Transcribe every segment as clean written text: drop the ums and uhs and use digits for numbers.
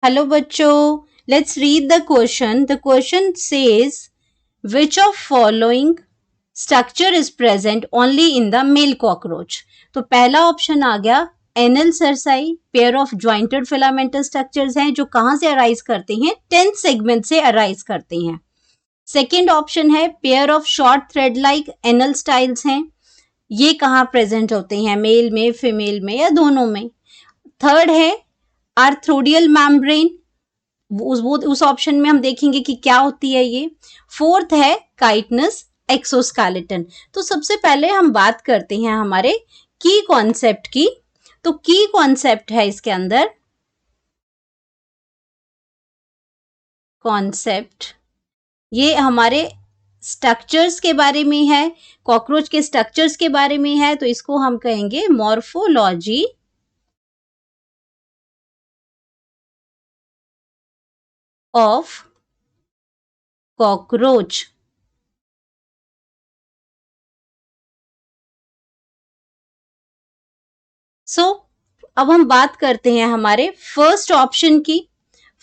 Hello बच्चों, let's read the question. The question says, which of following structure is present only in the male cockroach? तो पहला option आ गया anal cirri, pair of jointed filamental structures हैं जो कहाँ से अराइज करते हैं, 10th सेगमेंट से अराइज करते हैं. सेकेंड ऑप्शन है pair of short thread like anal styles हैं, ये कहाँ प्रेजेंट होते हैं, मेल में, फीमेल में या दोनों में. थर्ड है आर्थ्रोडियल मैम्ब्रेन, उस ऑप्शन में हम देखेंगे कि क्या होती है ये. फोर्थ है काइटनस एक्सोस्केलेटन. तो सबसे पहले हम बात करते हैं हमारे की कॉन्सेप्ट की. तो की कॉन्सेप्ट है इसके अंदर, कॉन्सेप्ट ये हमारे स्ट्रक्चर्स के बारे में है, कॉकरोच के स्ट्रक्चर्स के बारे में है. तो इसको हम कहेंगे मॉर्फोलॉजी ऑफ कॉकरोच. अब हम बात करते हैं हमारे फर्स्ट ऑप्शन की.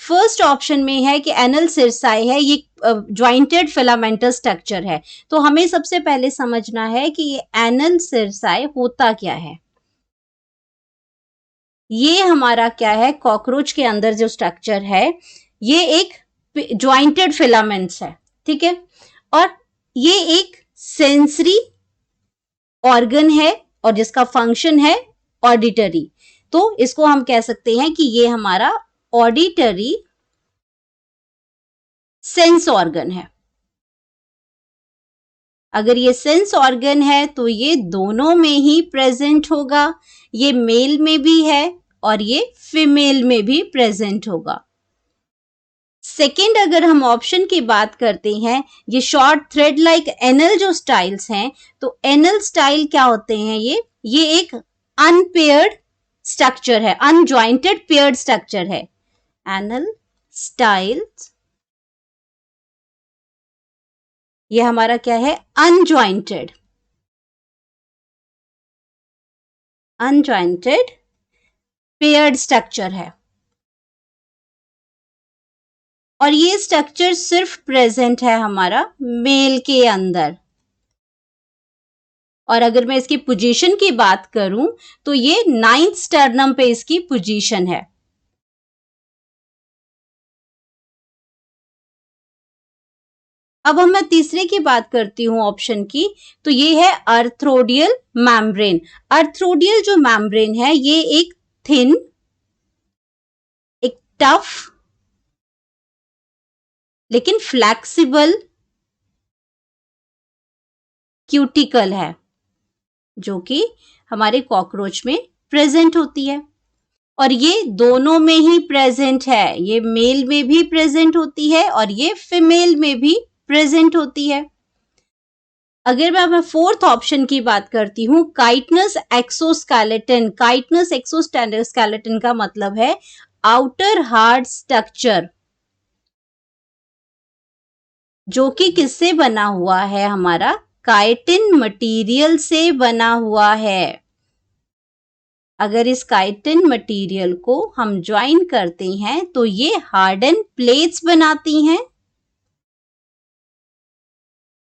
फर्स्ट ऑप्शन में है कि एनल सिरसाई है, ये ज्वाइंटेड फिलामेंटल स्ट्रक्चर है. तो हमें सबसे पहले समझना है कि ये एनल सिरसाई होता क्या है. ये हमारा क्या है, कॉकरोच के अंदर जो स्ट्रक्चर है ये एक ज्वाइंटेड फिलामेंट्स है, ठीक है. और ये एक सेंसरी ऑर्गन है और जिसका फंक्शन है ऑडिटरी. तो इसको हम कह सकते हैं कि ये हमारा ऑडिटरी सेंस ऑर्गन है. अगर ये सेंस ऑर्गन है तो ये दोनों में ही प्रेजेंट होगा, ये मेल में भी है और ये फीमेल में भी प्रेजेंट होगा. सेकेंड, अगर हम ऑप्शन की बात करते हैं, ये शॉर्ट थ्रेड लाइक एनल जो स्टाइल्स हैं, तो एनल स्टाइल क्या होते हैं, ये एक अनपेयर्ड स्ट्रक्चर है, अनजॉइंटेड पेयर्ड स्ट्रक्चर है. एनल स्टाइल्स ये हमारा क्या है, अनजॉइंटेड पेयर्ड स्ट्रक्चर है. और ये स्ट्रक्चर सिर्फ प्रेजेंट है हमारा मेल के अंदर. और अगर मैं इसकी पोजीशन की बात करूं तो ये 9th स्टर्नम पे इसकी पोजीशन है. अब हम मैं तीसरे की बात करती हूं ऑप्शन की, तो ये है आर्थ्रोडियल मैम्ब्रेन. आर्थ्रोडियल जो मैम्ब्रेन है ये एक थिन, एक टफ लेकिन फ्लैक्सिबल क्यूटिकल है जो कि हमारे कॉकरोच में प्रेजेंट होती है. और ये दोनों में ही प्रेजेंट है, ये मेल में भी प्रेजेंट होती है और ये फीमेल में भी प्रेजेंट होती है. अगर मैं फोर्थ ऑप्शन की बात करती हूं, काइटनस एक्सोस्केलेटन. काइटनस एक्सोस्केलेटन का मतलब है आउटर हार्ड स्ट्रक्चर, जो कि किससे बना हुआ है, हमारा काइटिन मटेरियल से बना हुआ है. अगर इस काइटिन मटेरियल को हम ज्वाइन करते हैं तो ये हार्डन प्लेट्स बनाती हैं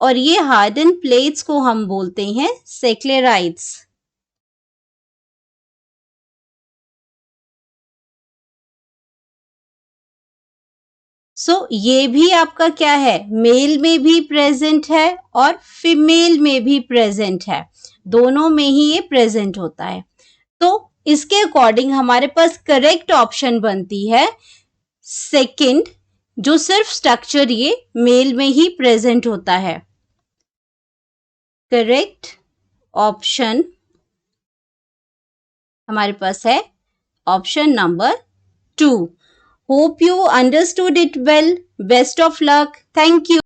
और ये हार्डन प्लेट्स को हम बोलते हैं सेक्लेराइड्स. ये भी आपका क्या है, मेल में भी प्रेजेंट है और फीमेल में भी प्रेजेंट है, दोनों में ही ये प्रेजेंट होता है. तो इसके अकॉर्डिंग हमारे पास करेक्ट ऑप्शन बनती है सेकंड, जो सिर्फ स्ट्रक्चर ये मेल में ही प्रेजेंट होता है. करेक्ट ऑप्शन हमारे पास है option number 2. Hope you understood it well. Best of luck. Thank you.